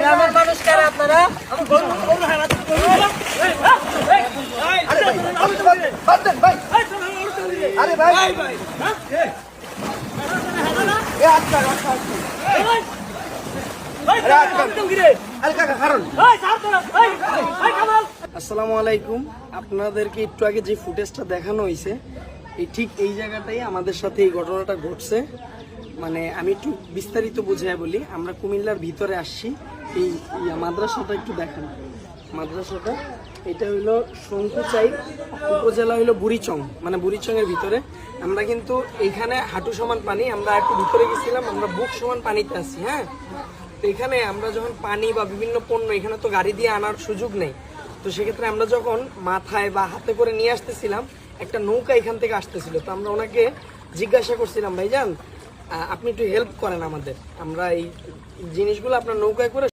গ্রামের মানুষ কারা আপনারা? আরে ভাই আসসালামু আলাইকুম। আপনাদেরকে একটু আগে যে ফুটেজটা দেখানো হয়েছে ঠিক এই জায়গাটাই আমাদের সাথে এই ঘটনাটা ঘটছে। মানে আমি একটু বিস্তারিত বুঝিয়ে বলি। আমরা কুমিল্লার ভিতরে আসছি। এই মাদ্রাসাটা একটু দেখেন। মাদ্রাসাটা এটা হইলো শঙ্কুচাই উপজেলা হইলো বুড়িচং, মানে বুড়িচংয়ের ভিতরে। আমরা কিন্তু এইখানে হাঁটু সমান পানি, আমরা একটু ভিতরে গেছিলাম, আমরা বুক সমান পানিতে আছি। হ্যাঁ, তো এখানে আমরা যখন পানি বা বিভিন্ন পণ্য এখানে তো গাড়ি দিয়ে আনার সুযোগ নেই, তো সেক্ষেত্রে আমরা যখন মাথায় বা হাতে করে নিয়ে আসতেছিলাম, একটা নৌকা এখান থেকে আসতেছিল। তো আমরা ওনাকে জিজ্ঞাসা করছিলাম, ভাইজান আপনি একটু হেল্প করেন আমাদের, আমরা এই জিনিসগুলো আপনার নৌকায় করে